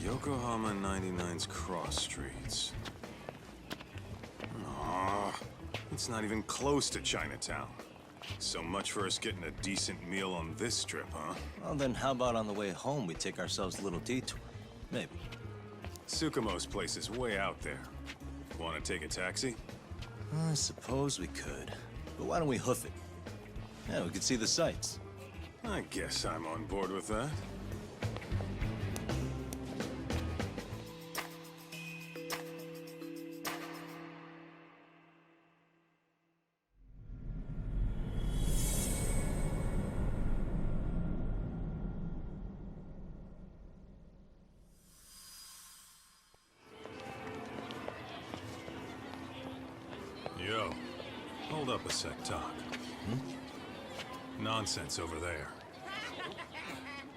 Yokohama 99's cross streets. Aw, it's not even close to Chinatown. So much for us getting a decent meal on this strip, huh? Well, then how about on the way home we take ourselves a little detour? Maybe. Tsukumo's place is way out there. Want to take a taxi? I suppose we could. But why don't we hoof it? Yeah, we could see the sights. I guess I'm on board with that. Yo, hold up a sec, Doc. Nonsense over there.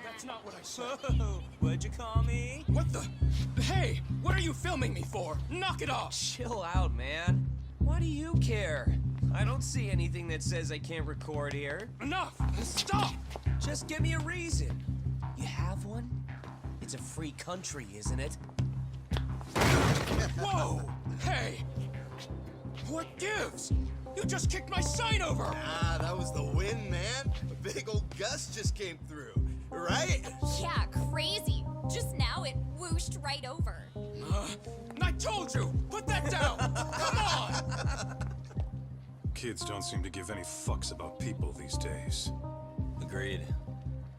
That's not what I said. Whoa, what'd you call me? What the? Hey, what are you filming me for? Knock it off! Chill out, man. Why do you care? I don't see anything that says I can't record here. Enough! Stop! Just give me a reason. You have one? It's a free country, isn't it? Whoa! Hey! What gives? You just kicked my sign over! Ah, that was the wind, man. A big old gust just came through, right? Yeah, crazy. Just now it whooshed right over. I told you! Put that down! Come on! Kids don't seem to give any fucks about people these days. Agreed.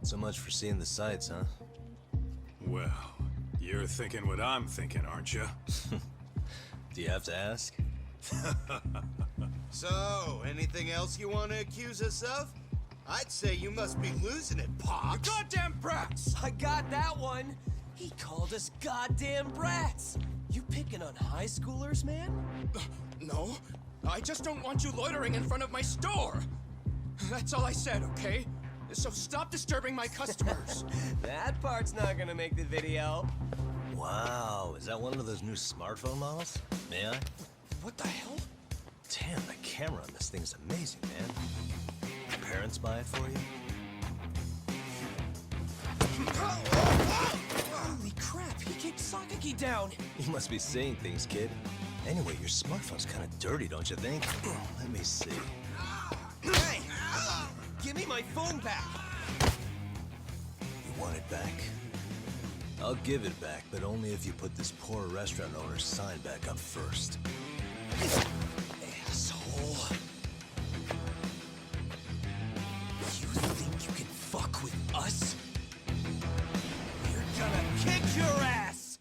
So much for seeing the sights, huh? Well, you're thinking what I'm thinking, aren't you? Do you have to ask? So, anything else you want to accuse us of? I'd say you must be losing it, Pops. You goddamn brats! I got that one. He called us goddamn brats. You picking on high schoolers, man? No, I just don't want you loitering in front of my store. That's all I said, okay? So stop disturbing my customers. That part's not gonna make the video. Wow, is that one of those new smartphone models? May I? What the hell? Damn, the camera on this thing's amazing, man. Your parents buy it for you? Holy crap, he kicked Sakaki down. You must be seeing things, kid. Anyway, your smartphone's kind of dirty, don't you think? Let me see. Hey! Give me my phone back! You want it back? I'll give it back, but only if you put this poor restaurant owner's sign back up first. Asshole. You think you can fuck with us? We're gonna kick your ass!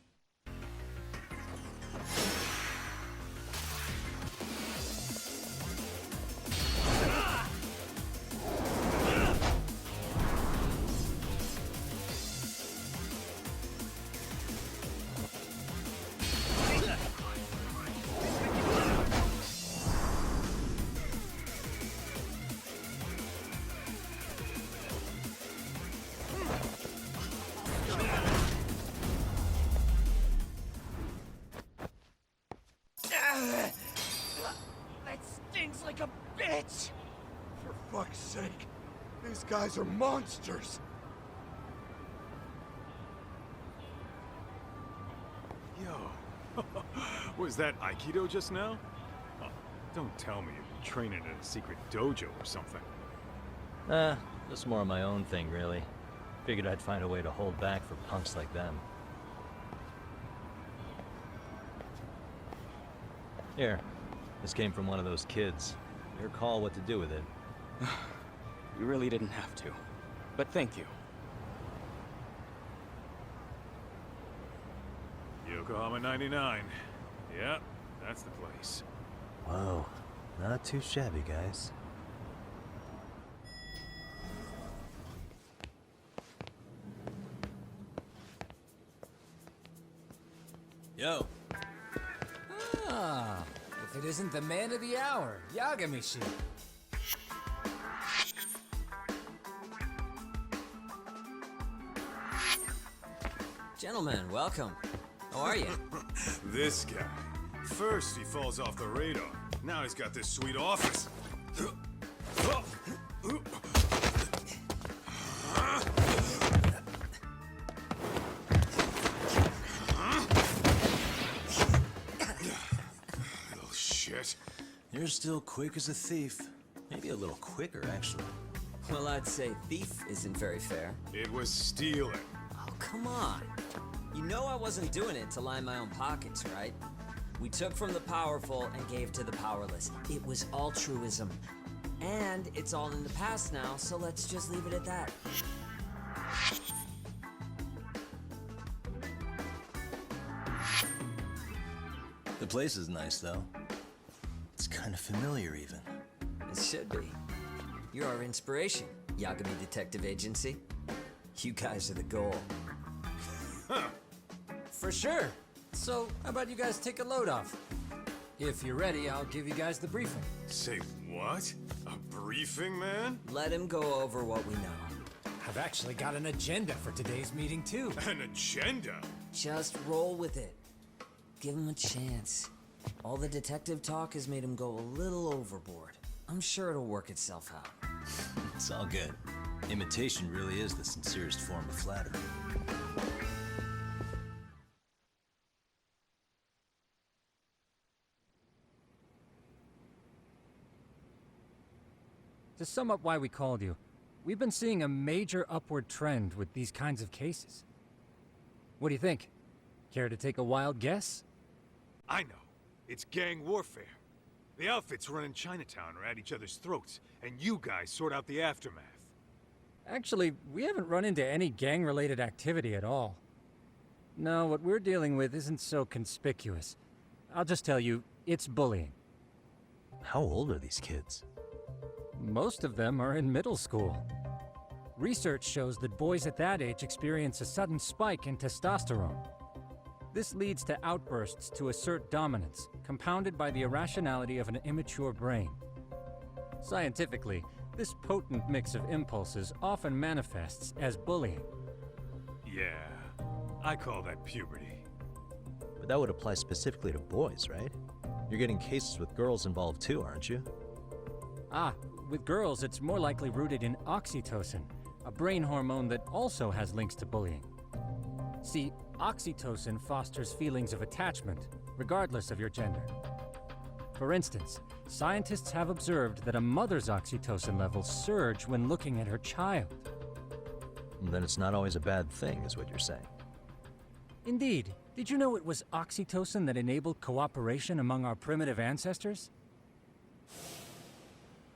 That stings like a bitch! For fuck's sake, these guys are monsters. Yo, was that Aikido just now? Oh, don't tell me you've been training in a secret dojo or something. Just more of my own thing, really. Figured I'd find a way to hold back for punks like them. Here, this came from one of those kids. Your call what to do with it. You really didn't have to, but thank you. Yokohama 99. Yep, that's the place. Whoa, not too shabby, guys. Yo. Ah, if it isn't the man of the hour, Yagamishi. Gentlemen, welcome. How are you? This guy. First, he falls off the radar. Now he's got this sweet office. You're still quick as a thief. Maybe a little quicker, actually. Well, I'd say thief isn't very fair. It was stealing. Oh, come on. You know I wasn't doing it to line my own pockets, right? We took from the powerful and gave to the powerless. It was altruism. And it's all in the past now, so let's just leave it at that. The place is nice, though. It's kind of familiar, even. It should be. You're our inspiration, Yagami Detective Agency. You guys are the goal. For sure. So, how about you guys take a load off? If you're ready, I'll give you guys the briefing. Say what? A briefing, man? Let him go over what we know. I've actually got an agenda for today's meeting, too. An agenda? Just roll with it. Give him a chance. All the detective talk has made him go a little overboard. I'm sure it'll work itself out. It's all good. Imitation really is the sincerest form of flattery. To sum up why we called you, we've been seeing a major upward trend with these kinds of cases. What do you think? Care to take a wild guess? I know. It's gang warfare. The outfits running Chinatown are at each other's throats, and you guys sort out the aftermath. Actually, we haven't run into any gang-related activity at all. No, what we're dealing with isn't so conspicuous. I'll just tell you, it's bullying. How old are these kids? Most of them are in middle school. Research shows that boys at that age experience a sudden spike in testosterone. This leads to outbursts to assert dominance, compounded by the irrationality of an immature brain. Scientifically, this potent mix of impulses often manifests as bullying. Yeah, I call that puberty. But that would apply specifically to boys, right? You're getting cases with girls involved too, aren't you? Ah, with girls, it's more likely rooted in oxytocin, a brain hormone that also has links to bullying. See, oxytocin fosters feelings of attachment, regardless of your gender. For instance, scientists have observed that a mother's oxytocin levels surge when looking at her child. Then it's not always a bad thing, is what you're saying. Indeed. Did you know it was oxytocin that enabled cooperation among our primitive ancestors?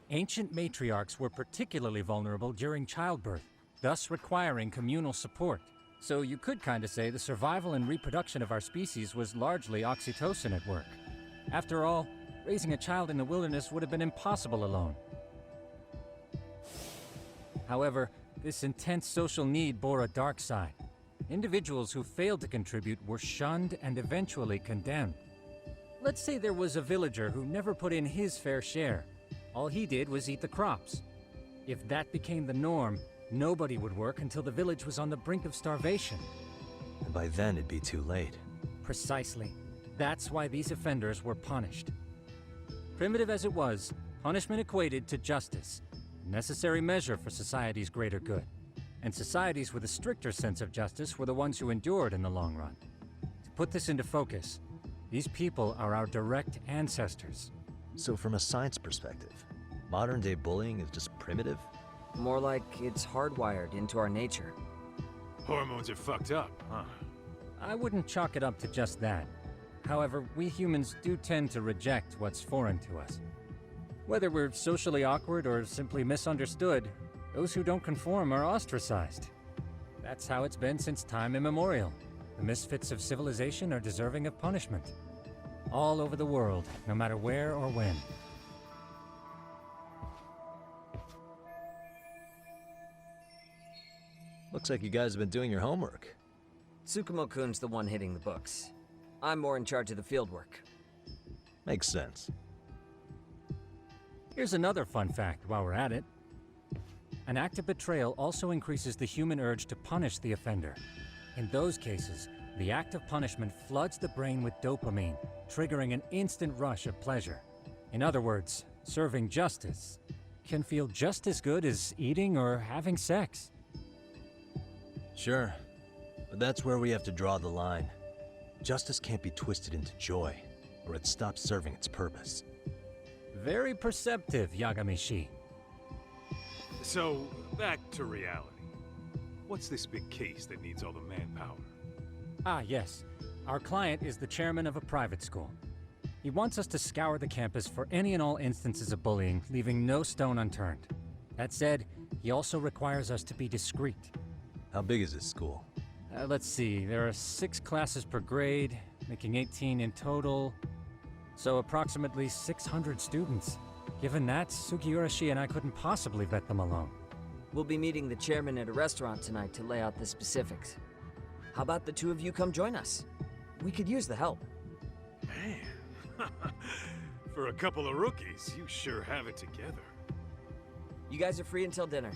Ancient matriarchs were particularly vulnerable during childbirth, thus requiring communal support. So you could kinda say the survival and reproduction of our species was largely oxytocin at work. After all, raising a child in the wilderness would have been impossible alone. However, this intense social need bore a dark side. Individuals who failed to contribute were shunned and eventually condemned. Let's say there was a villager who never put in his fair share. All he did was eat the crops. If that became the norm, nobody would work until the village was on the brink of starvation. And by then it'd be too late. Precisely. That's why these offenders were punished. Primitive as it was, punishment equated to justice, a necessary measure for society's greater good. And societies with a stricter sense of justice were the ones who endured in the long run. To put this into focus, these people are our direct ancestors. So from a science perspective, modern-day bullying is just primitive? More like it's hardwired into our nature. Hormones are fucked up, huh? I wouldn't chalk it up to just that. However, we humans do tend to reject what's foreign to us. Whether we're socially awkward or simply misunderstood, those who don't conform are ostracized. That's how it's been since time immemorial. The misfits of civilization are deserving of punishment. All over the world, no matter where or when. Looks like you guys have been doing your homework. Tsukumo-kun's the one hitting the books. I'm more in charge of the fieldwork. Makes sense. Here's another fun fact while we're at it. An act of betrayal also increases the human urge to punish the offender. In those cases, the act of punishment floods the brain with dopamine, triggering an instant rush of pleasure. In other words, serving justice can feel just as good as eating or having sex. Sure, but that's where we have to draw the line. Justice can't be twisted into joy, or it stops serving its purpose. Very perceptive, Yagami-shi. So, back to reality. What's this big case that needs all the manpower? Ah, yes. Our client is the chairman of a private school. He wants us to scour the campus for any and all instances of bullying, leaving no stone unturned. That said, he also requires us to be discreet. How big is this school? Let's see, there are 6 classes per grade, making 18 in total. So approximately 600 students. Given that, Sugiurashi and I couldn't possibly vet them alone. We'll be meeting the chairman at a restaurant tonight to lay out the specifics. How about the two of you come join us? We could use the help. Man, for a couple of rookies, you sure have it together. You guys are free until dinner.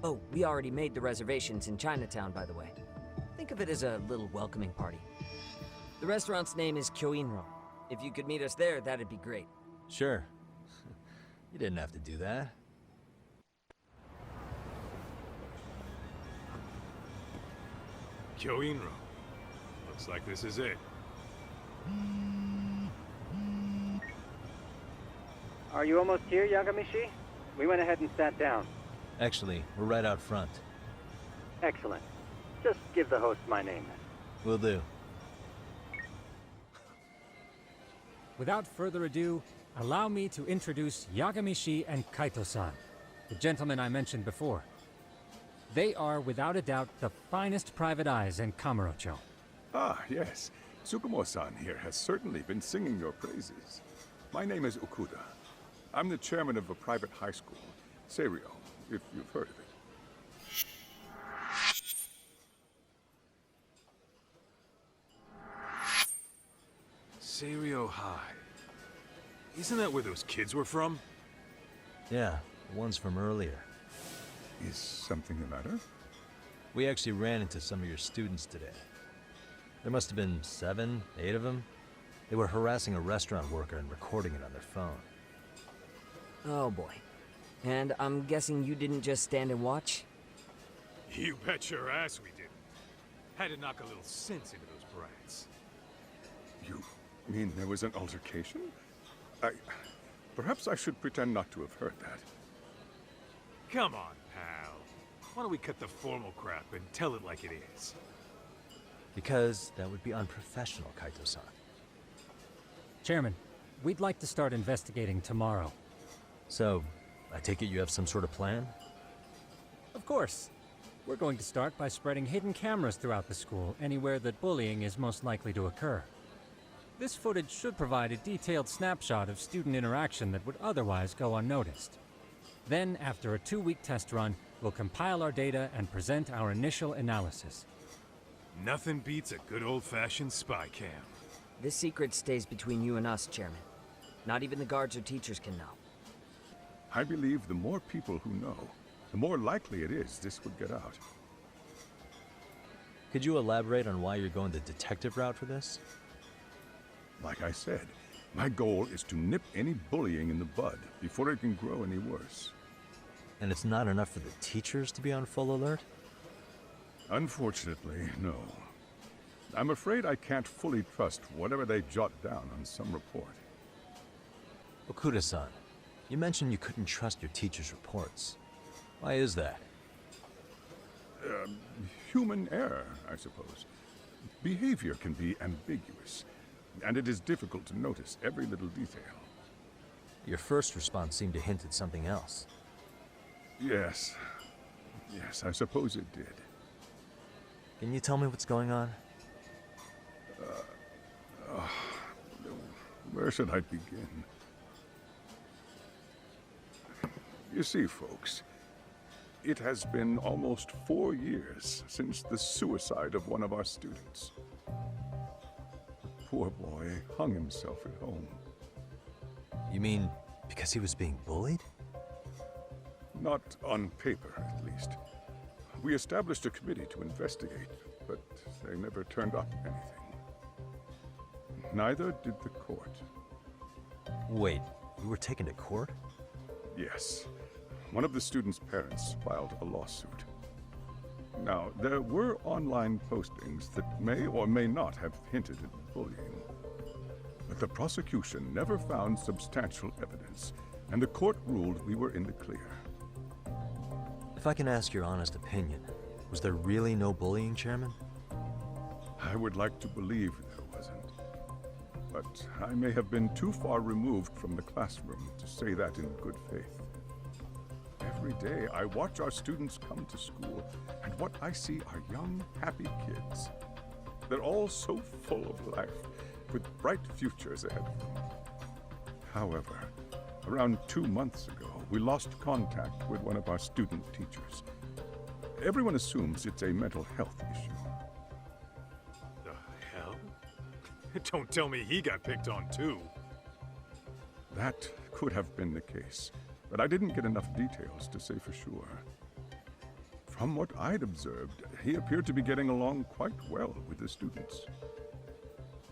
Oh, we already made the reservations in Chinatown, by the way. Think of it as a little welcoming party. The restaurant's name is Kyoinro. If you could meet us there, that'd be great. Sure. You didn't have to do that. Kyoinro. Looks like this is it. Are you almost here, Yagami-shi? We went ahead and sat down. Actually, we're right out front. Excellent. Just give the host my name. Will do. Without further ado, allow me to introduce Yagami-shi and Kaito-san, the gentlemen I mentioned before. They are, without a doubt, the finest private eyes in Kamurocho. Ah, yes. Tsukumo-san here has certainly been singing your praises. My name is Okuda. I'm the chairman of a private high school, Seiryo, if you've heard of it. Seiryo High. Isn't that where those kids were from? Yeah, the ones from earlier. Is something the matter? We actually ran into some of your students today. There must have been 7, 8 of them. They were harassing a restaurant worker and recording it on their phone. Oh boy. And I'm guessing you didn't just stand and watch? You bet your ass we didn't. Had to knock a little sense into those brats. You mean there was an altercation? Perhaps I should pretend not to have heard that. Come on, pal. Why don't we cut the formal crap and tell it like it is? Because that would be unprofessional, Kaito-san. Chairman, we'd like to start investigating tomorrow. So, I take it you have some sort of plan? Of course. We're going to start by spreading hidden cameras throughout the school, anywhere that bullying is most likely to occur. This footage should provide a detailed snapshot of student interaction that would otherwise go unnoticed. Then, after a 2-week test run, we'll compile our data and present our initial analysis. Nothing beats a good old-fashioned spy cam. This secret stays between you and us, Chairman. Not even the guards or teachers can know. I believe the more people who know, the more likely it is this would get out. Could you elaborate on why you're going the detective route for this? Like I said, my goal is to nip any bullying in the bud before it can grow any worse. And it's not enough for the teachers to be on full alert? Unfortunately, no. I'm afraid I can't fully trust whatever they jot down on some report. Okuda-san, you mentioned you couldn't trust your teachers' reports. Why is that? Human error, I suppose. Behavior can be ambiguous, and it is difficult to notice every little detail. Your first response seemed to hint at something else. Yes. Yes, I suppose it did. Can you tell me what's going on? Where should I begin? You see, folks, it has been almost 4 years since the suicide of one of our students. Poor boy hung himself at home. You mean because he was being bullied? Not on paper, at least. We established a committee to investigate, but they never turned up anything. Neither did the court. Wait, you were taken to court? Yes. One of the students' parents filed a lawsuit. Now, there were online postings that may or may not have hinted at bullying. But But the prosecution never found substantial evidence, and the court ruled we were in the clear. If I can ask your honest opinion, was there really no bullying, Chairman? I would like to believe there wasn't. But I may have been too far removed from the classroom to say that in good faith. Every day I watch our students come to school, and what I see are young, happy kids. They're all so full of life, with bright futures ahead of them. However, around 2 months ago, we lost contact with one of our student teachers. Everyone assumes it's a mental health issue. The hell? Don't tell me he got picked on too. That could have been the case, but I didn't get enough details to say for sure. From what I'd observed, he appeared to be getting along quite well with the students.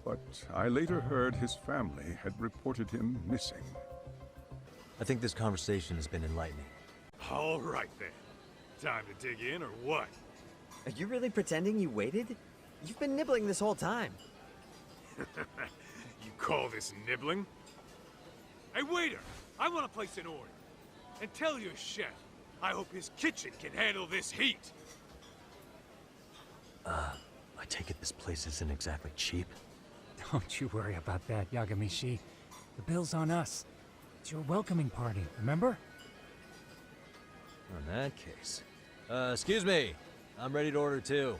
But I later heard his family had reported him missing. I think this conversation has been enlightening. All right then. Time to dig in or what? Are you really pretending you waited? You've been nibbling this whole time. You call this nibbling? Hey, waiter! I want to place an order. And tell your chef, I hope his kitchen can handle this heat. I take it this place isn't exactly cheap? Don't you worry about that, Yagamishi. The bill's on us. It's your welcoming party, remember? In that case. Excuse me. I'm ready to order too.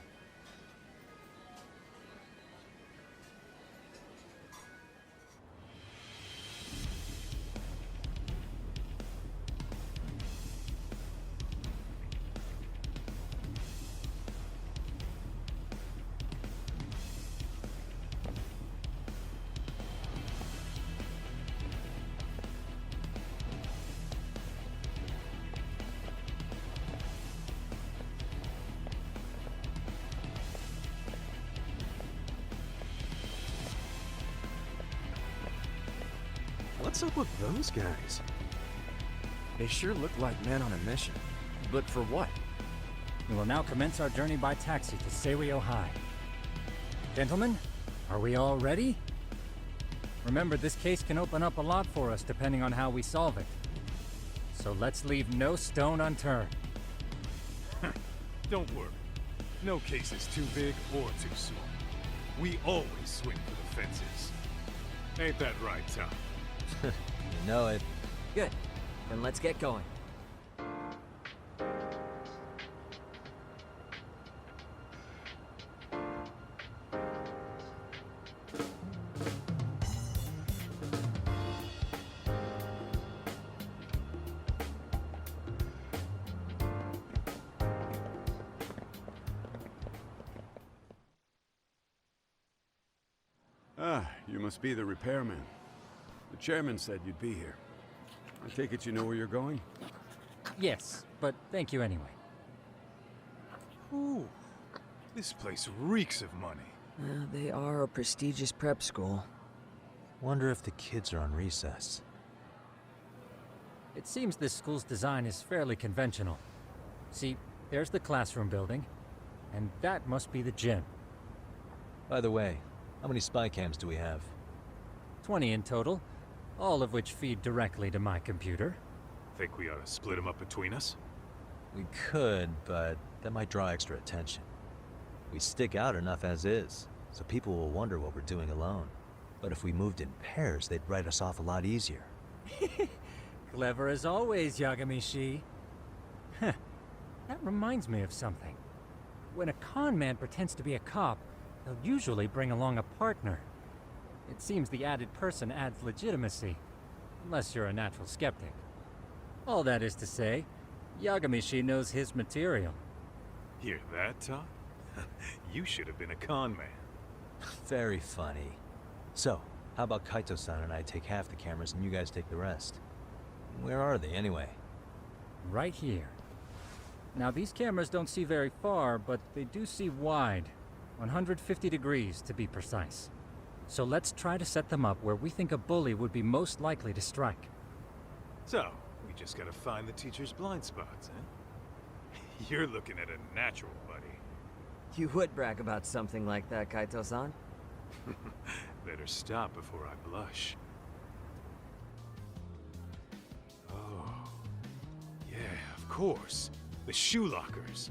What's up with those guys? They sure look like men on a mission. But for what? We will now commence our journey by taxi to Seiryo High. Gentlemen, are we all ready? Remember, this case can open up a lot for us depending on how we solve it. So let's leave no stone unturned. Don't worry. No case is too big or too small. We always swing for the fences. Ain't that right, Tom? You know it. Good. Then let's get going. Ah, you must be the repairman. The chairman said you'd be here. I take it you know where you're going? Yes, but thank you anyway. Ooh, this place reeks of money. They are a prestigious prep school. Wonder if the kids are on recess. It seems this school's design is fairly conventional. See, there's the classroom building, and that must be the gym. By the way, how many spy cams do we have? 20 in total, all of which feed directly to my computer. Think we ought to split them up between us? We could, but that might draw extra attention. We stick out enough as is, so people will wonder what we're doing alone. But if we moved in pairs, they'd write us off a lot easier. Clever as always, Yagamishi. Huh. That reminds me of something. When a con man pretends to be a cop, they'll usually bring along a partner. It seems the added person adds legitimacy, unless you're a natural skeptic. All that is to say, Yagamishi knows his material. Hear that, Tom? You should have been a con man. Very funny. So, how about Kaito-san and I take half the cameras and you guys take the rest? Where are they, anyway? Right here. Now, these cameras don't see very far, but they do see wide. 150 degrees, to be precise. So let's try to set them up where we think a bully would be most likely to strike. So, we just gotta find the teacher's blind spots, eh? You're looking at a natural, buddy. You would brag about something like that, Kaito-san. Better stop before I blush. Oh. Yeah, of course. The shoe lockers.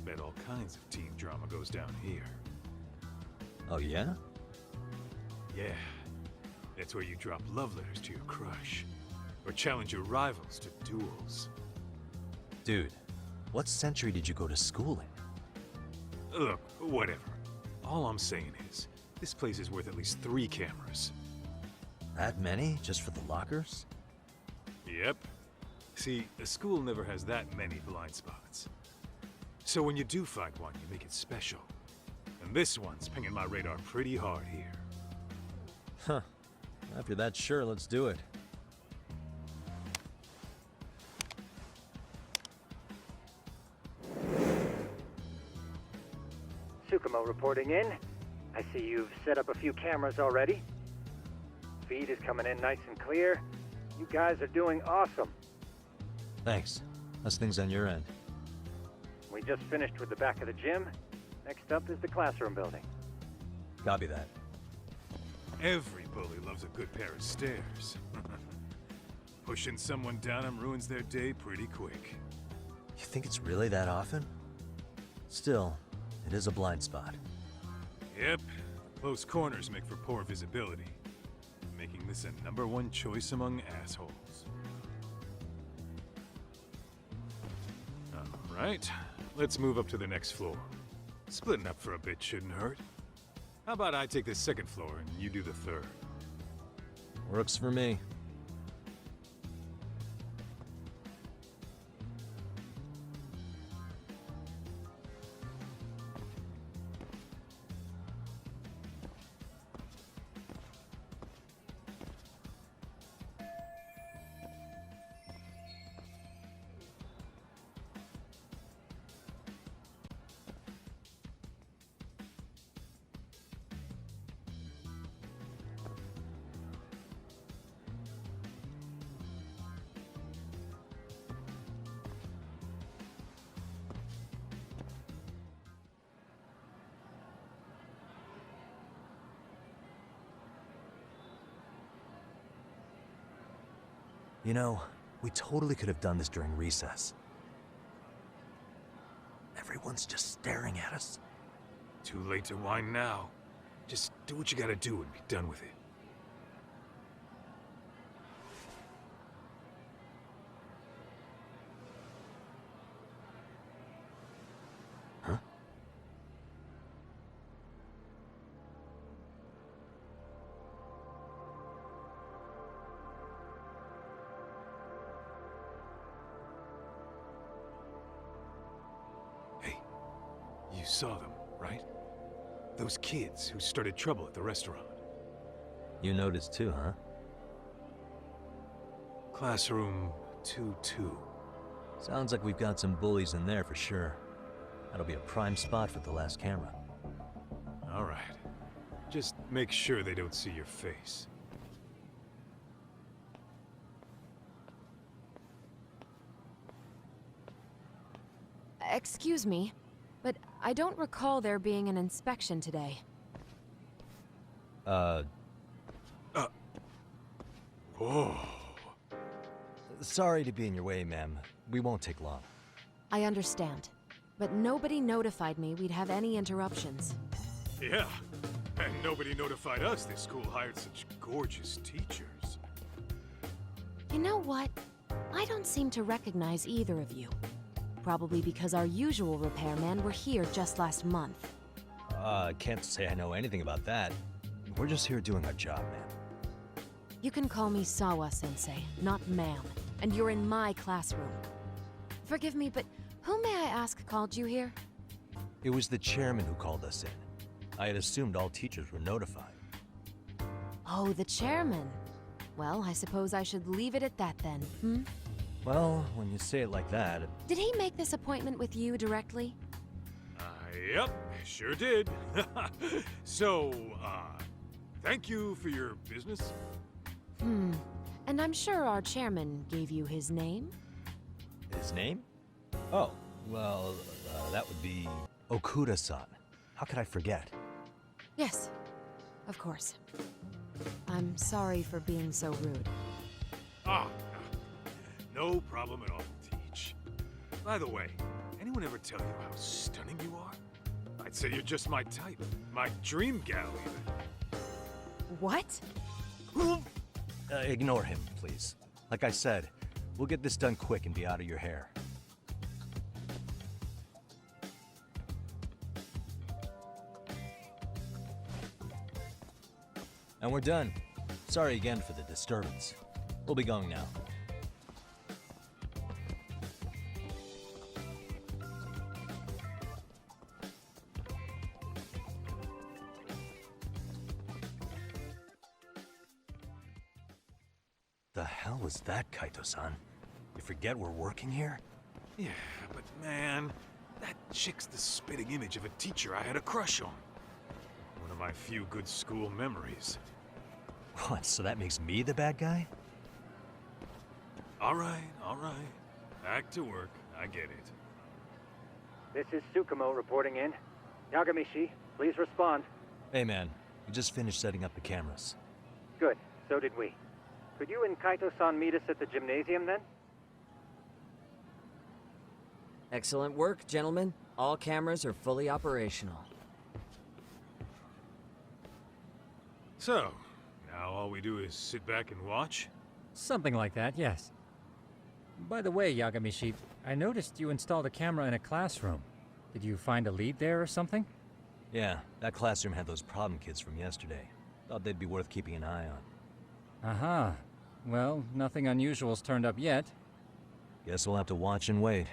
Bet all kinds of teen drama goes down here. Oh, yeah? Yeah. That's where you drop love letters to your crush. Or challenge your rivals to duels. Dude, what century did you go to school in? Look, whatever. All I'm saying is, this place is worth at least 3 cameras. That many? Just for the lockers? Yep. See, a school never has that many blind spots. So when you do find one, you make it special. And this one's pinging my radar pretty hard here. Huh. If you're that sure, let's do it. Tsukumo reporting in. I see you've set up a few cameras already. Feed is coming in nice and clear. You guys are doing awesome. Thanks. How's things on your end? We just finished with the back of the gym. Next up is the classroom building. Copy that. Every bully loves a good pair of stairs. Pushing someone down them ruins their day pretty quick. You think it's really that often? Still, it is a blind spot. Yep. Close corners make for poor visibility, making this a #1 choice among assholes. Alright, let's move up to the next floor. Splitting up for a bit shouldn't hurt. How about I take the 2nd floor and you do the 3rd? Works for me. You know, we totally could have done this during recess. Everyone's just staring at us. Too late to whine now. Just do what you gotta do and be done with it. Huh? You saw them, right? Those kids who started trouble at the restaurant. You noticed too, huh? Classroom 2-2. Sounds like we've got some bullies in there for sure. That'll be a prime spot for the last camera. Alright. Just make sure they don't see your face. Excuse me, but I don't recall there being an inspection today. Whoa. Sorry to be in your way, ma'am. We won't take long. I understand, but nobody notified me we'd have any interruptions. Yeah, and nobody notified us this school hired such gorgeous teachers. You know what? I don't seem to recognize either of you. Probably because our usual repairmen were here just last month. Can't say I know anything about that. We're just here doing our job, ma'am. You can call me Sawa-sensei, not ma'am, and you're in my classroom. Forgive me, but who may I ask called you here? It was the chairman who called us in. I had assumed all teachers were notified. Oh, the chairman. Well, I suppose I should leave it at that then, hmm? Well, when you say it like that... Did he make this appointment with you directly? Yep, sure did. So, thank you for your business. And I'm sure our chairman gave you his name? His name? Oh, well, that would be... Okuda-san. How could I forget? Yes. Of course. I'm sorry for being so rude. Ah, no problem at all, Teach. By the way, anyone ever tell you how stunning you are? I'd say you're just my type. My dream gal, even. What? Ignore him, please. Like I said, we'll get this done quick and be out of your hair. And we're done. Sorry again for the disturbance. We'll be going now. The hell was that, Kaito-san? You forget we're working here? Yeah, but man, that chick's the spitting image of a teacher I had a crush on. One of my few good school memories. What, so that makes me the bad guy? All right, all right. Back to work. I get it. This is Tsukumo reporting in. Yagamishi, please respond. Hey man, we just finished setting up the cameras. Good, so did we. Could you and Kaito-san meet us at the gymnasium then? Excellent work, gentlemen. All cameras are fully operational. So, now all we do is sit back and watch? Something like that, yes. By the way, Yagamishi, I noticed you installed a camera in a classroom. Did you find a lead there or something? Yeah, that classroom had those problem kids from yesterday. Thought they'd be worth keeping an eye on. Aha. Well, nothing unusual's turned up yet. Guess we'll have to watch and wait.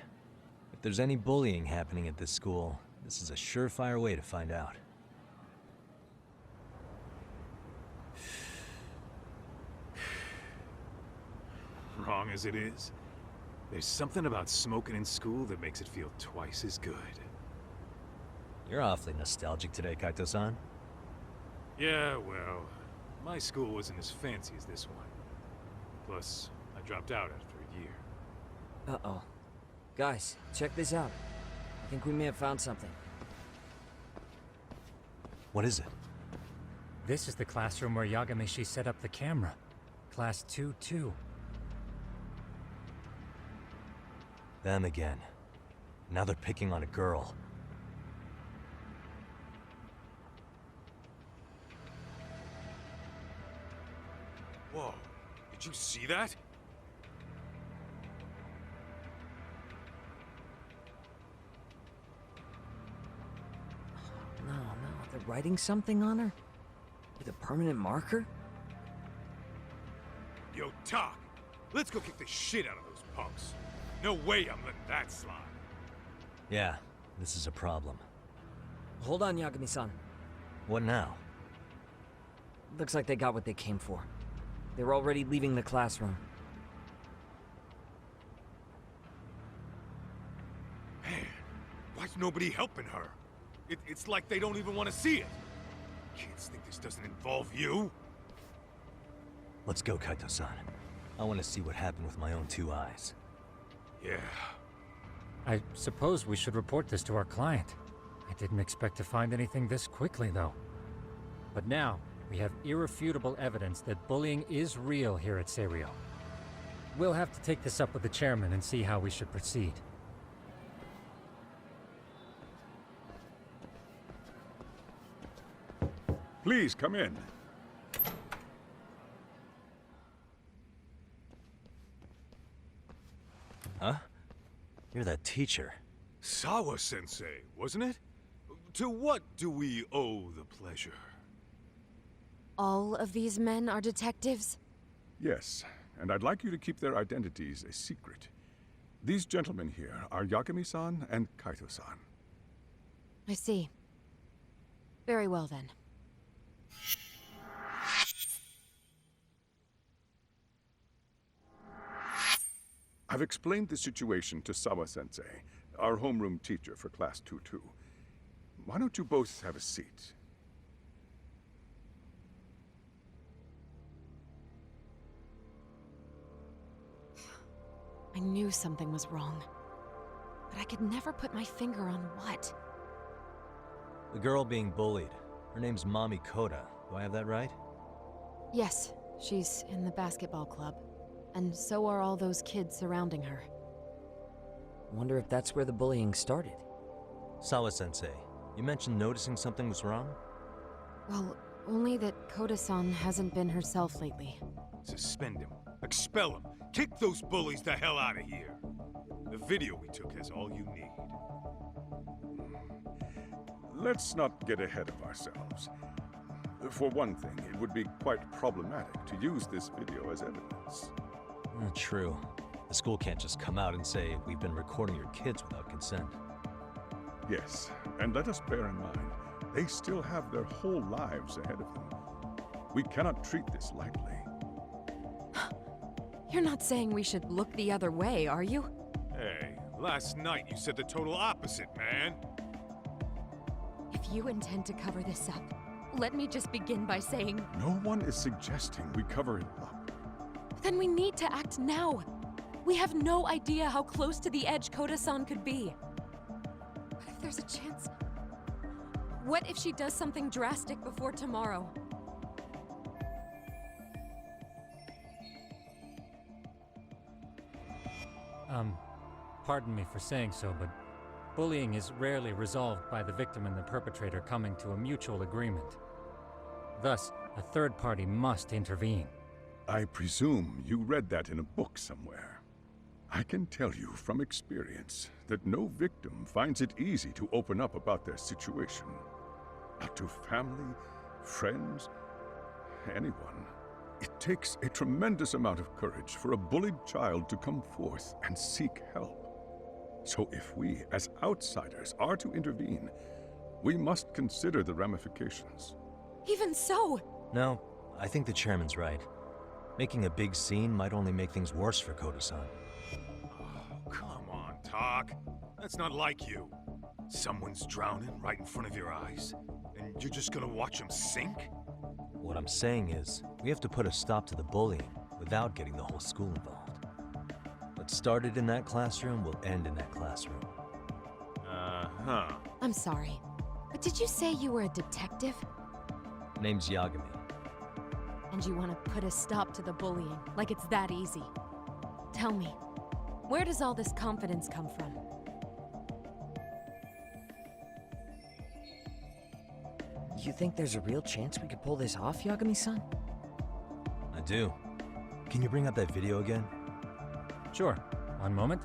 If there's any bullying happening at this school, this is a surefire way to find out. Wrong as it is, there's something about smoking in school that makes it feel twice as good. You're awfully nostalgic today, Kaito-san. Yeah, well, my school wasn't as fancy as this one. Plus, I dropped out after a year. Uh-oh. Guys, check this out. I think we may have found something. What is it? This is the classroom where Yagamishi set up the camera. Class 2-2. Them again. Now they're picking on a girl. Whoa, did you see that? No, they're writing something on her? With a permanent marker? Yo, Talk, let's go kick the shit out of those punks. No way I'm letting that slide. Yeah, this is a problem. Hold on, Yagami-san. What now? Looks like they got what they came for. They're already leaving the classroom. Man, why's nobody helping her? It's like they don't even want to see it. Kids think this doesn't involve you? Let's go, Kaito-san. I want to see what happened with my own two eyes. Yeah. I suppose we should report this to our client. I didn't expect to find anything this quickly, though. But now, we have irrefutable evidence that bullying is real here at Serio. We'll have to take this up with the chairman and see how we should proceed. Please, come in. Huh? You're that teacher. Sawa-sensei, wasn't it? To what do we owe the pleasure? All of these men are detectives? Yes, and I'd like you to keep their identities a secret. These gentlemen here are Yagami-san and Kaito-san. I see. Very well, then. I've explained the situation to Sawa-sensei, our homeroom teacher for Class 2-2. Why don't you both have a seat? I knew something was wrong, but I could never put my finger on what. The girl being bullied. Her name's Mami Koda. Do I have that right? Yes, she's in the basketball club. And so are all those kids surrounding her. Wonder if that's where the bullying started. Sawa-sensei, you mentioned noticing something was wrong? Well, only that Koda-san hasn't been herself lately. Suspend him. Expel him. Kick those bullies the hell out of here. The video we took has all you need. Let's not get ahead of ourselves. For one thing, it would be quite problematic to use this video as evidence. True. The school can't just come out and say, we've been recording your kids without consent. Yes, and let us bear in mind, they still have their whole lives ahead of them. We cannot treat this lightly. You're not saying we should look the other way, are you? Hey, last night you said the total opposite, man. If you intend to cover this up, let me just begin by saying... No one is suggesting we cover it up. Then we need to act now. We have no idea how close to the edge Koda-san could be. What if there's a chance? What if she does something drastic before tomorrow? Pardon me for saying so, but bullying is rarely resolved by the victim and the perpetrator coming to a mutual agreement. Thus, a third party must intervene. I presume you read that in a book somewhere. I can tell you from experience that no victim finds it easy to open up about their situation. Not to family, friends, anyone. It takes a tremendous amount of courage for a bullied child to come forth and seek help. So if we, as outsiders, are to intervene, we must consider the ramifications. Even so! No, I think the chairman's right. Making a big scene might only make things worse for Koda-san. Oh, come on, Talk. That's not like you. Someone's drowning right in front of your eyes, and you're just gonna watch him sink? What I'm saying is, we have to put a stop to the bullying without getting the whole school involved. What started in that classroom will end in that classroom. Uh-huh. I'm sorry, but did you say you were a detective? Name's Yagami. And you want to put a stop to the bullying, like it's that easy. Tell me, where does all this confidence come from? You think there's a real chance we could pull this off, Yagami-san? I do. Can you bring up that video again? Sure. One moment.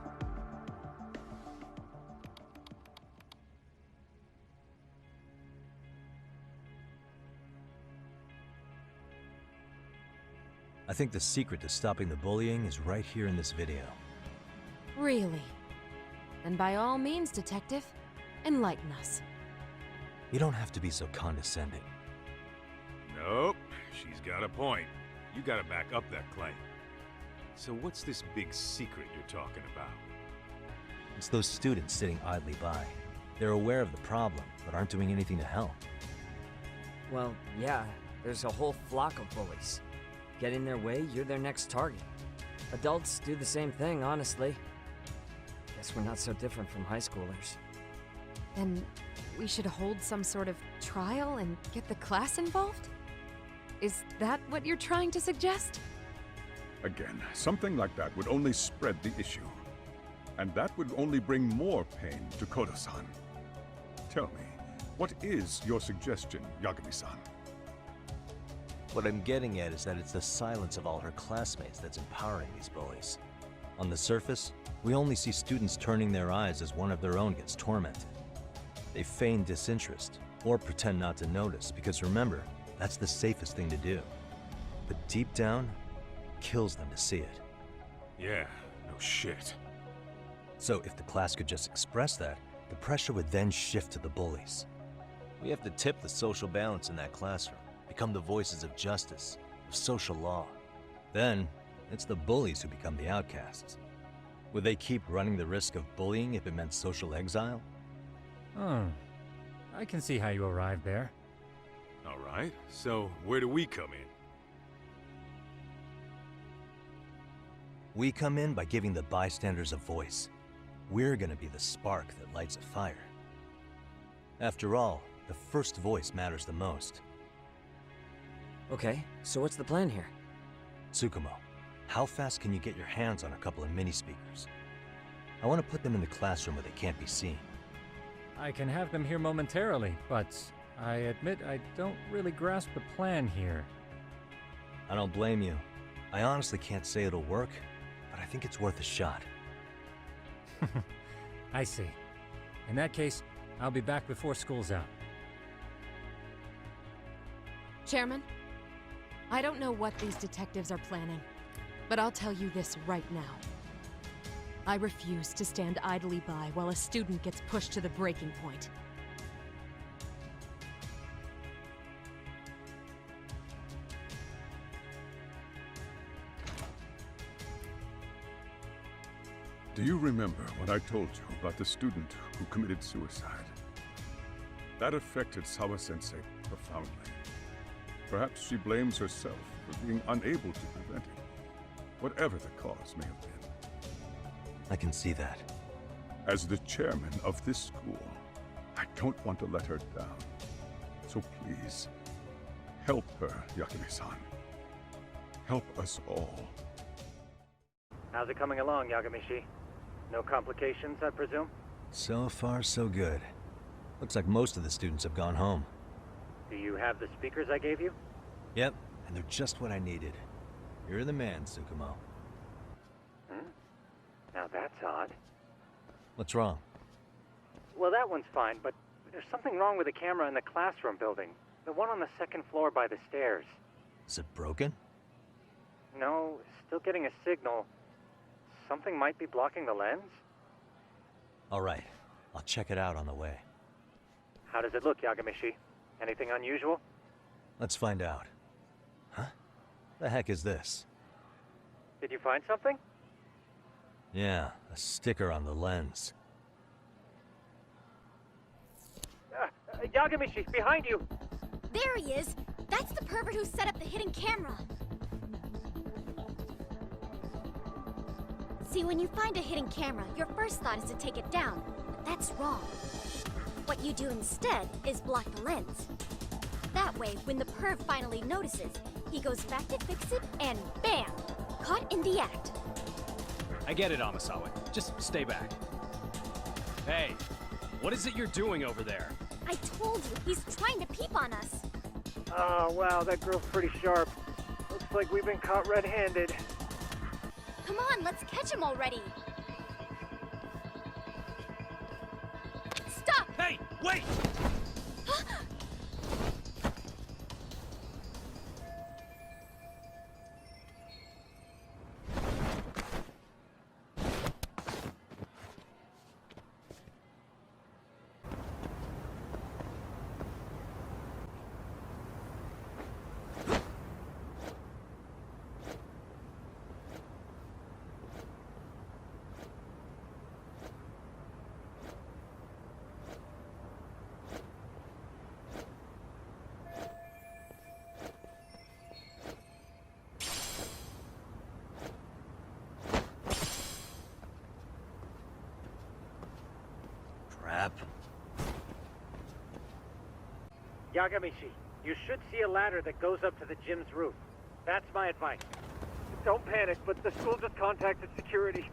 I think the secret to stopping the bullying is right here in this video. Really? Then by all means, detective, enlighten us. You don't have to be so condescending. Nope, she's got a point. You gotta back up that claim. So what's this big secret you're talking about? It's those students sitting idly by. They're aware of the problem, but aren't doing anything to help. Well, yeah, there's a whole flock of bullies. Get in their way, you're their next target. Adults do the same thing, honestly. Guess we're not so different from high schoolers. Then we should hold some sort of trial and get the class involved? Is that what you're trying to suggest? Again, something like that would only spread the issue. And that would only bring more pain to Koda-san. Tell me, what is your suggestion, Yagami-san? What I'm getting at is that it's the silence of all her classmates that's empowering these bullies. On the surface, we only see students turning their eyes as one of their own gets tormented. They feign disinterest, or pretend not to notice, because remember, that's the safest thing to do. But deep down, it kills them to see it. Yeah, no shit. So if the class could just express that, the pressure would then shift to the bullies. We have to tip the social balance in that classroom, become the voices of justice, of social law. Then, it's the bullies who become the outcasts. Would they keep running the risk of bullying if it meant social exile? I can see how you arrived there. All right, so where do we come in? We come in by giving the bystanders a voice. We're gonna be the spark that lights a fire. After all, The first voice matters the most. Okay, so what's the plan here? Tsukumo, how fast can you get your hands on a couple of mini speakers? I want to put them in the classroom where they can't be seen. I can have them here momentarily, but I admit I don't really grasp the plan here. I don't blame you. I honestly can't say it'll work, but I think it's worth a shot. I see. In that case, I'll be back before school's out. Chairman, I don't know what these detectives are planning, but I'll tell you this right now. I refuse to stand idly by while a student gets pushed to the breaking point. Do you remember what I told you about the student who committed suicide? That affected Sawa-sensei profoundly. Perhaps she blames herself for being unable to prevent it, whatever the cause may have been. I can see that. As the chairman of this school, I don't want to let her down. So please, help her, Yagami-san. Help us all. How's it coming along, Yagamishi? No complications, I presume? So far, so good. Looks like most of the students have gone home. Do you have the speakers I gave you? Yep, and they're just what I needed. You're the man, Tsukumo. Now that's odd. What's wrong? Well, that one's fine, but there's something wrong with the camera in the classroom building. The one on the second floor by the stairs. Is it broken? No, still getting a signal. Something might be blocking the lens? All right, I'll check it out on the way. How does it look, Yagamishi? Anything unusual? Let's find out. Huh? The heck is this? Did you find something? Yeah, a sticker on the lens. Yagamishi, behind you! There he is! That's the pervert who set up the hidden camera! See, when you find a hidden camera, your first thought is to take it down. But that's wrong. What you do instead is block the lens. That way, when the perv finally notices, he goes back to fix it, and bam! Caught in the act. I get it, Amasawa. Just stay back. Hey, what is it you're doing over there? I told you, he's trying to peep on us. Oh, wow, that girl's pretty sharp. Looks like we've been caught red-handed. Come on, let's catch him already. Stop! Hey, wait! Yagamishi, you should see a ladder that goes up to the gym's roof. That's my advice. Don't panic, but the school just contacted security.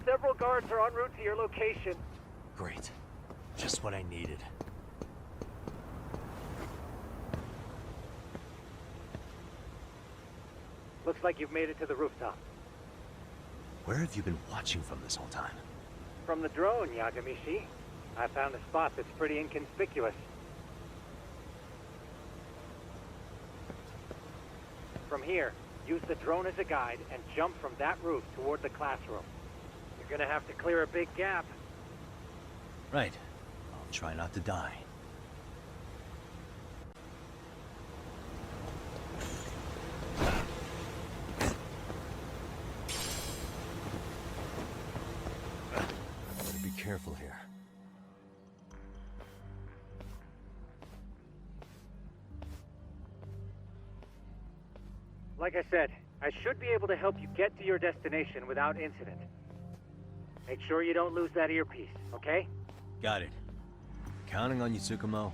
Several guards are en route to your location. Great. Just what I needed. Looks like you've made it to the rooftop. Where have you been watching from this whole time? From the drone, Yagamishi. I found a spot that's pretty inconspicuous. From here, use the drone as a guide and jump from that roof toward the classroom. You're gonna have to clear a big gap. Right. I'll try not to die. Better be careful here. Like I said, I should be able to help you get to your destination without incident. Make sure you don't lose that earpiece, okay? Got it. Counting on you, Tsukumo.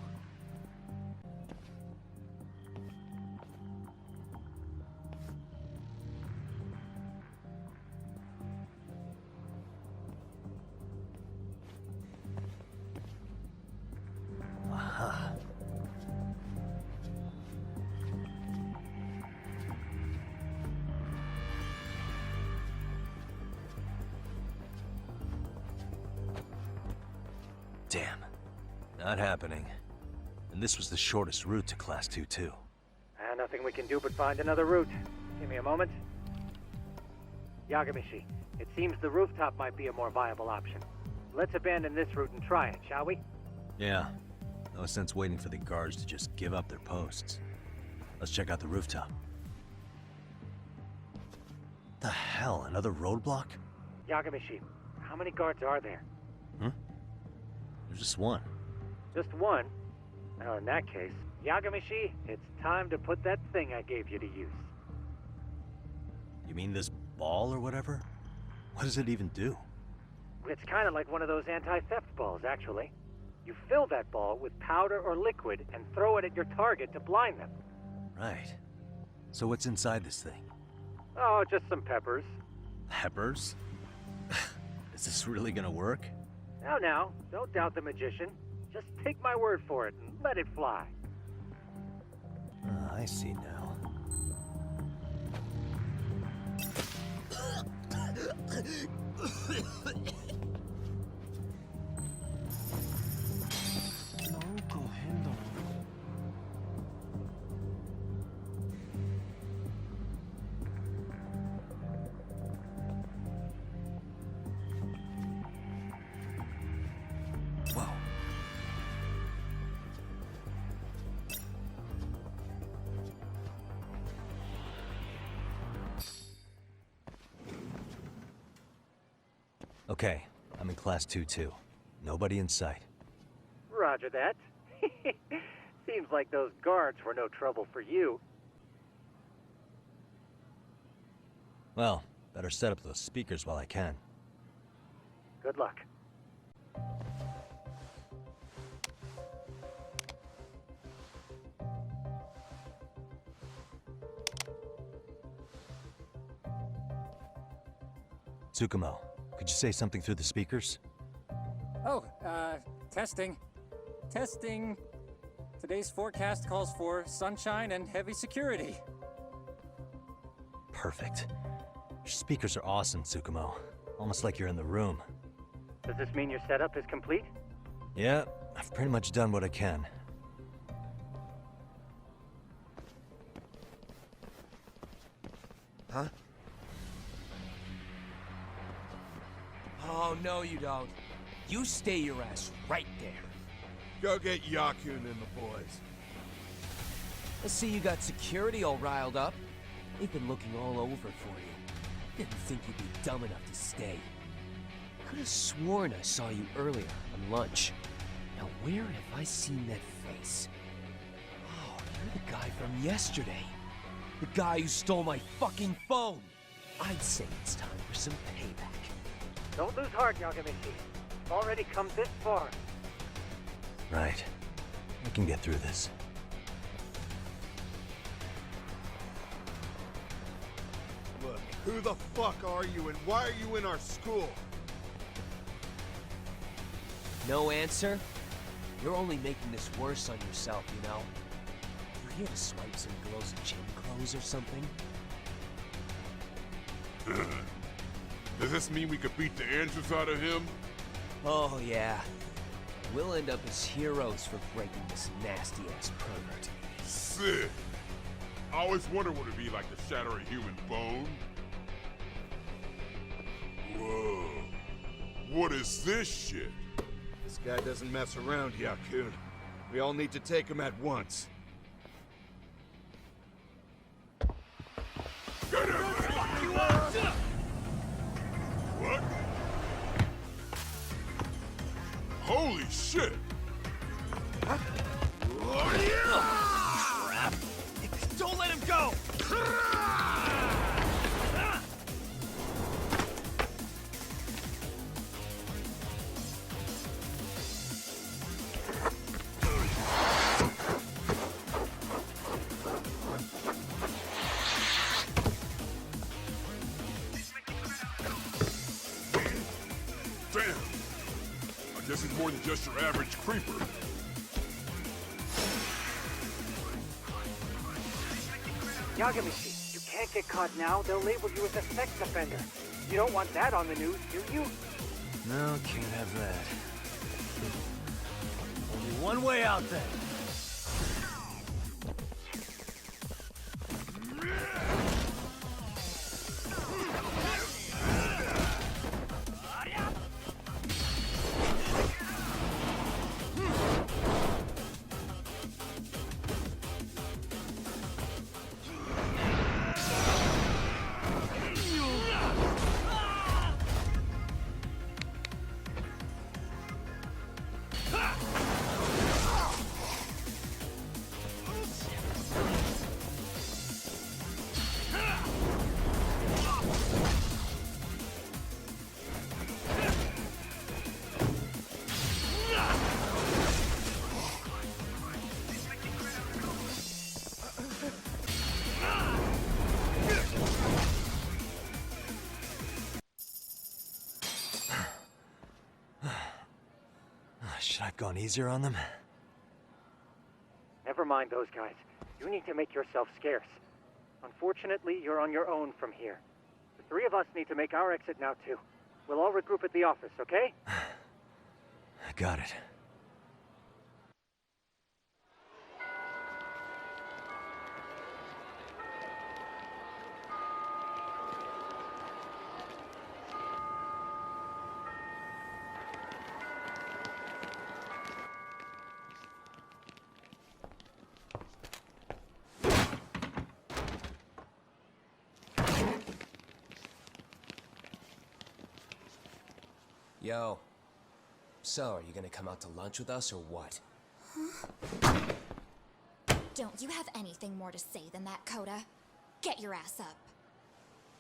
Damn. Not happening. And this was the shortest route to Class 2, too. Nothing we can do but find another route. Give me a moment. Yagamishi, it seems the rooftop might be a more viable option. Let's abandon this route and try it, shall we? Yeah. No sense waiting for the guards to just give up their posts. Let's check out the rooftop. The hell, another roadblock? Yagamishi, how many guards are there? There's just one. Just one? Well, in that case, Yagamishi, it's time to put that thing I gave you to use. You mean this ball or whatever? What does it even do? It's kind of like one of those anti-theft balls, actually. You fill that ball with powder or liquid and throw it at your target to blind them. Right. So what's inside this thing? Oh, just some peppers. Peppers? Is this really gonna work? Now, don't doubt the magician. Just take my word for it and let it fly. I see now. Okay, I'm in Class 2 too. Nobody in sight. Roger that. Seems like those guards were no trouble for you. Well, better set up those speakers while I can. Good luck. Tsukumo, could you say something through the speakers? Oh, testing. Testing. Today's forecast calls for sunshine and heavy security. Perfect. Your speakers are awesome, Tsukumo. Almost like you're in the room. Does this mean your setup is complete? Yeah, I've pretty much done what I can. Huh? Oh, no you don't. You stay your ass right there. Go get Yakun and the boys. I see you got security all riled up. They've been looking all over for you. Didn't think you'd be dumb enough to stay. Could have sworn I saw you earlier on lunch. Now where have I seen that face? Oh, you're the guy from yesterday. The guy who stole my fucking phone. I'd say it's time for some payback. Don't lose heart, Yagamishi. You've already come this far. Right. I can get through this. Look, who the fuck are you and why are you in our school? No answer? You're only making this worse on yourself, you know? You here to swipe some girls' gym clothes or something? Does this mean we could beat the answers out of him? Oh, yeah. We'll end up as heroes for breaking this nasty-ass pervert. Sick. I always wonder what it'd be like to shatter a human bone. Whoa. What is this shit? This guy doesn't mess around, Yakun. We all need to take him at once. Get him! What? Holy shit! Crap! Don't let him go! Damn! I guess he's more than just your average creeper. Yagamishi, you can't get caught now. They'll label you as a sex offender. You don't want that on the news, do you? No, can't have that. one way out then. Should I have gone easier on them? Never mind those guys. You need to make yourself scarce. Unfortunately, you're on your own from here. The three of us need to make our exit now, too. We'll all regroup at the office, okay? I got it. Yo. So, are you gonna come out to lunch with us or what? Don't you have anything more to say than that, Coda? Get your ass up.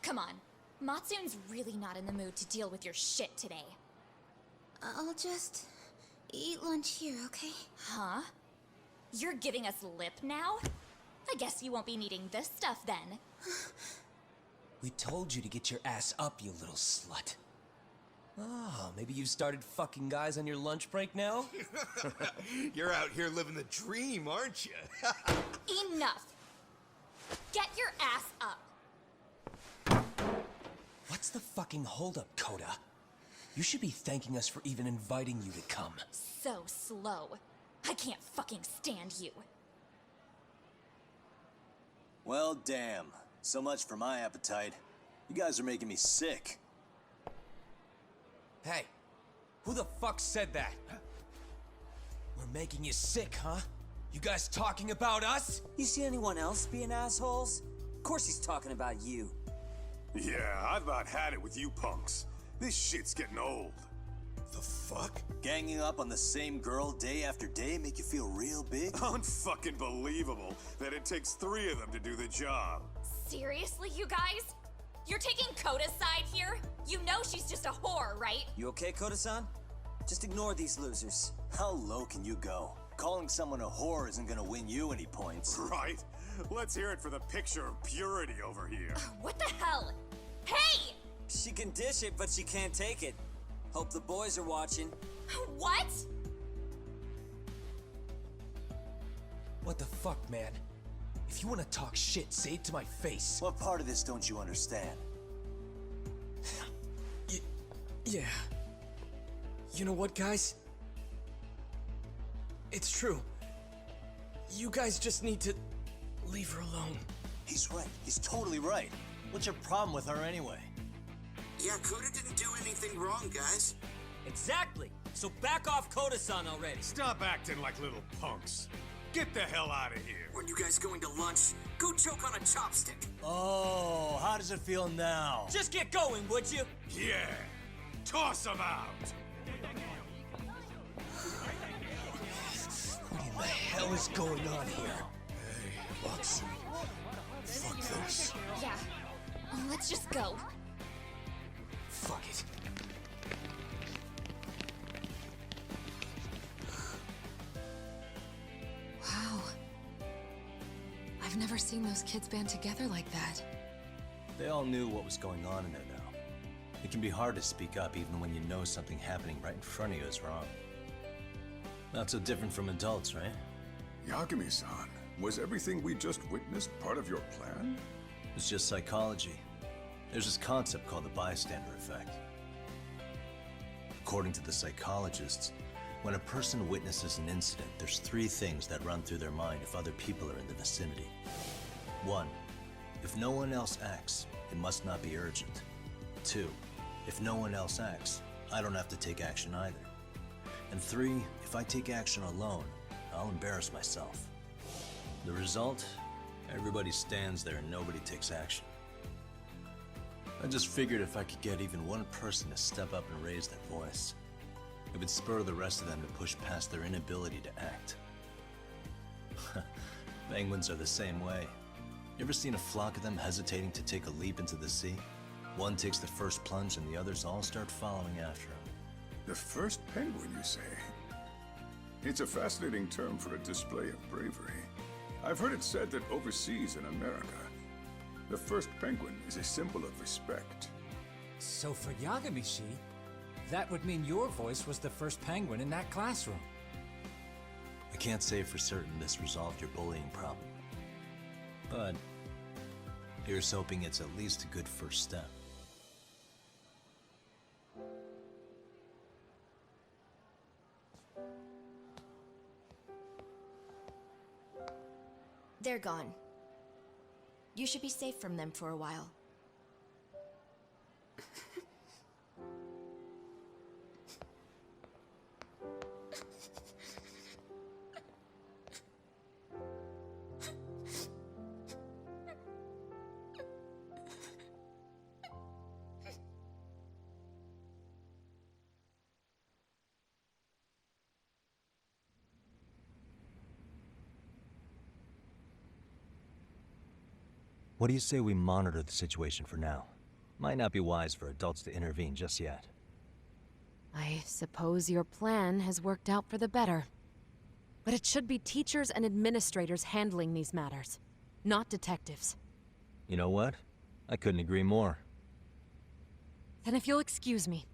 Come on. Matsune's really not in the mood to deal with your shit today. I'll just eat lunch here, okay? Huh? You're giving us lip now? I guess you won't be needing this stuff then. We told you to get your ass up, you little slut. Oh, maybe you started fucking guys on your lunch break now? You're out here living the dream, aren't you? Enough! Get your ass up! What's the fucking holdup, Coda? You should be thanking us for even inviting you to come. So slow. I can't fucking stand you. Well, damn. So much for my appetite. You guys are making me sick. Hey, who the fuck said that? We're making you sick, huh? You guys talking about us? You see anyone else being assholes? Of course he's talking about you. Yeah, I've about had it with you punks. This shit's getting old. The fuck? Ganging up on the same girl day after day make you feel real big? Unfucking believable that it takes 3 of them to do the job. Seriously, you guys? You're taking Coda's side here? You know she's just a whore, right? You okay, Koda-san? Just ignore these losers. How low can you go? Calling someone a whore isn't gonna win you any points. Right? Let's hear it for the picture of purity over here. What the hell? Hey! She can dish it, but she can't take it. Hope the boys are watching. What? What the fuck, man? If you want to talk shit, say it to my face. What part of this don't you understand? Yeah. You know what, guys? It's true. You guys just need to leave her alone. He's right. He's totally right. What's your problem with her anyway? Yeah, Coda didn't do anything wrong, guys. Exactly. So back off Koda-san already. Stop acting like little punks. Get the hell out of here. When you guys going to lunch, go choke on a chopstick. Oh, how does it feel now? Just get going, would you? Yeah. Toss them out. What in the hell is going on here? Hey, Matsune. Fuck this. Yeah. Let's just go. Fuck it. Wow. I've never seen those kids band together like that. They all knew what was going on in there now. It can be hard to speak up even when you know something happening right in front of you is wrong. Not so different from adults, right? Yagami-san, was everything we just witnessed part of your plan? It's just psychology. There's this concept called the bystander effect. According to the psychologists, When a person witnesses an incident, there's three things that run through their mind if other people are in the vicinity. 1. If no one else acts, it must not be urgent. 2. If no one else acts, I don't have to take action either. And 3. If I take action alone, I'll embarrass myself. The result? Everybody stands there and nobody takes action. I just figured if I could get even one person to step up and raise their voice, it would spur the rest of them to push past their inability to act. Penguins are the same way. You ever seen a flock of them hesitating to take a leap into the sea? One takes the first plunge and the others all start following after him. The first penguin, you say? It's a fascinating term for a display of bravery. I've heard it said that overseas in America, the first penguin is a symbol of respect. So for Yagamishi, that would mean your voice was the first penguin in that classroom. I can't say for certain this resolved your bullying problem. But here's hoping it's at least a good first step. They're gone. You should be safe from them for a while. What do you say we monitor the situation for now? Might not be wise for adults to intervene just yet. I suppose your plan has worked out for the better. But it should be teachers and administrators handling these matters, not detectives. You know what? I couldn't agree more. Then if you'll excuse me.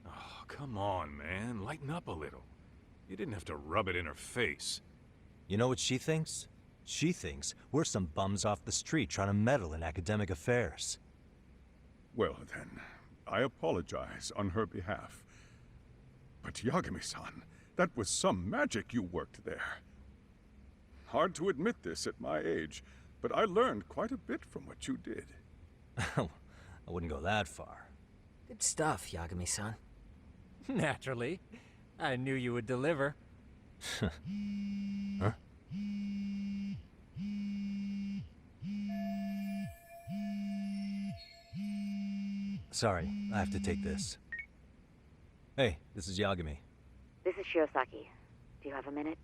Oh, come on, man. Lighten up a little. You didn't have to rub it in her face. You know what she thinks? She thinks we're some bums off the street trying to meddle in academic affairs. Well then, I apologize on her behalf. But Yagami-san, that was some magic you worked there. Hard to admit this at my age, but I learned quite a bit from what you did. I wouldn't go that far. Good stuff, Yagami-san. Naturally. I knew you would deliver. Huh? Sorry, I have to take this. Hey, this is Yagami. This is Shiosaki. Do you have a minute?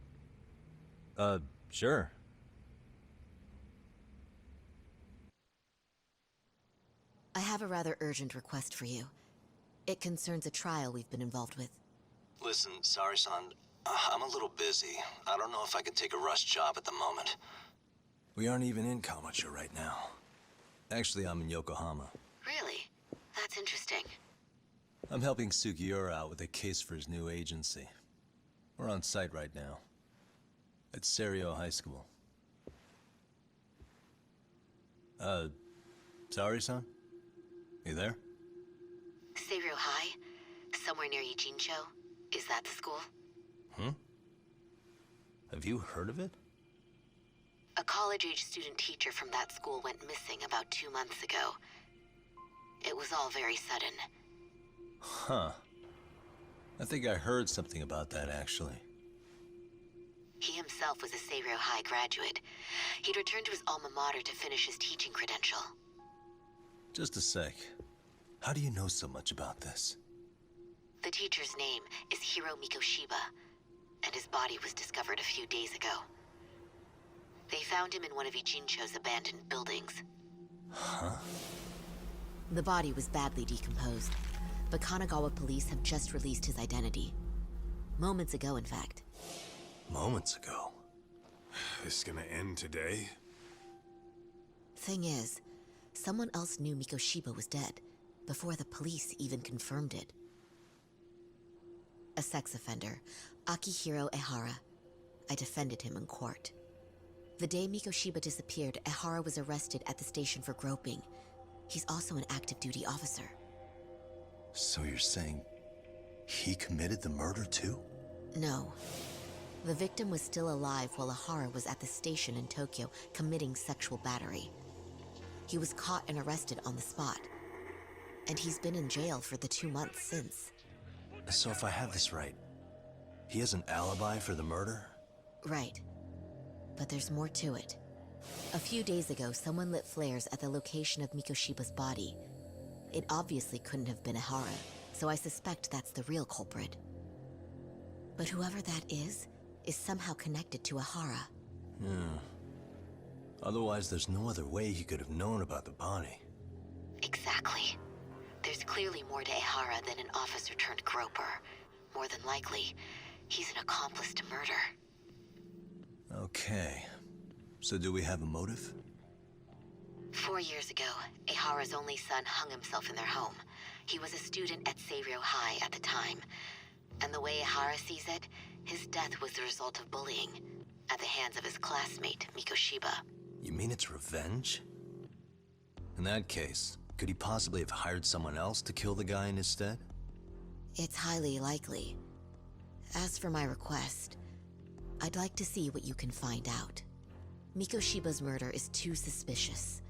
Sure. I have a rather urgent request for you. It concerns a trial we've been involved with. Listen, Sari-san, I'm a little busy. I don't know if I can take a rush job at the moment. We aren't even in Kawachi right now. Actually, I'm in Yokohama. Really? That's interesting. I'm helping Sugiura out with a case for his new agency. We're on site right now. At Seiryo High School. Sari-san? You there? Seiryo High? Somewhere near Ijincho? Is that the school? Have you heard of it? A college-age student teacher from that school went missing about 2 months ago. It was all very sudden. Huh. I think I heard something about that, actually. He himself was a Seiryo High graduate. He'd returned to his alma mater to finish his teaching credential. Just a sec. How do you know so much about this? The teacher's name is Hiro Mikoshiba, and his body was discovered a few days ago. They found him in one of Ijincho's abandoned buildings. Huh? The body was badly decomposed, but Kanagawa police have just released his identity. Moments ago, in fact. Moments ago? This gonna end today? Thing is, someone else knew Mikoshiba was dead, before the police even confirmed it. A sex offender, Akihiro Ehara. I defended him in court. The day Mikoshiba disappeared, Ehara was arrested at the station for groping. He's also an active duty officer. So you're saying he committed the murder too? No. The victim was still alive while Ihara was at the station in Tokyo committing sexual battery. He was caught and arrested on the spot. And he's been in jail for the 2 months since. So if I have this right, he has an alibi for the murder? Right. But there's more to it. A few days ago, someone lit flares at the location of Mikoshiba's body. It obviously couldn't have been Ihara, so I suspect that's the real culprit. But whoever that is somehow connected to Ihara. Yeah. Otherwise, there's no other way he could have known about the body. Exactly. There's clearly more to Ihara than an officer turned groper. More than likely, he's an accomplice to murder. Okay. So do we have a motive? 4 years ago, Ihara's only son hung himself in their home. He was a student at Seiryou High at the time. And the way Ihara sees it, his death was the result of bullying at the hands of his classmate, Mikoshiba. You mean it's revenge? In that case, could he possibly have hired someone else to kill the guy in his stead? It's highly likely. As for my request, I'd like to see what you can find out. Mikoshiba's murder is too suspicious.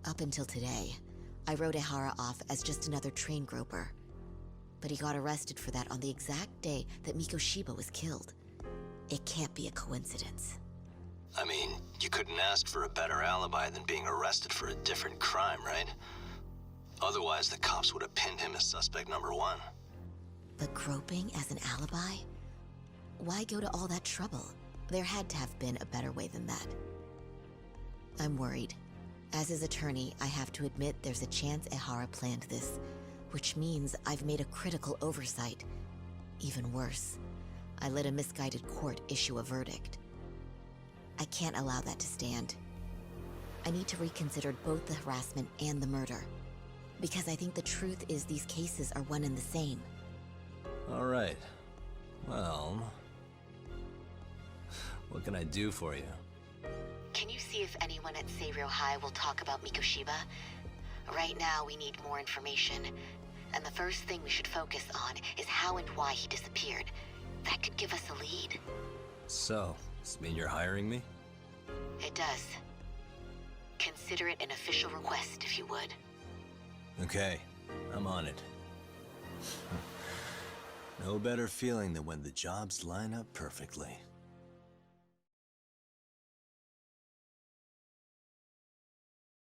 Up until today, I wrote Ihara off as just another train groper. But he got arrested for that on the exact day that Mikoshiba was killed. It can't be a coincidence. I mean, you couldn't ask for a better alibi than being arrested for a different crime, right? Otherwise, the cops would have pinned him as suspect number 1. But groping as an alibi? Why go to all that trouble? There had to have been a better way than that. I'm worried. As his attorney, I have to admit there's a chance Ihara planned this, which means I've made a critical oversight. Even worse, I let a misguided court issue a verdict. I can't allow that to stand. I need to reconsider both the harassment and the murder, because I think the truth is these cases are one and the same. All right. Well, what can I do for you? Can you see if anyone at Seiryou High will talk about Mikoshiba? Right now, we need more information. And the first thing we should focus on is how and why he disappeared. That could give us a lead. So, does this mean you're hiring me? It does. Consider it an official request, if you would. Okay, I'm on it. No better feeling than when the jobs line up perfectly.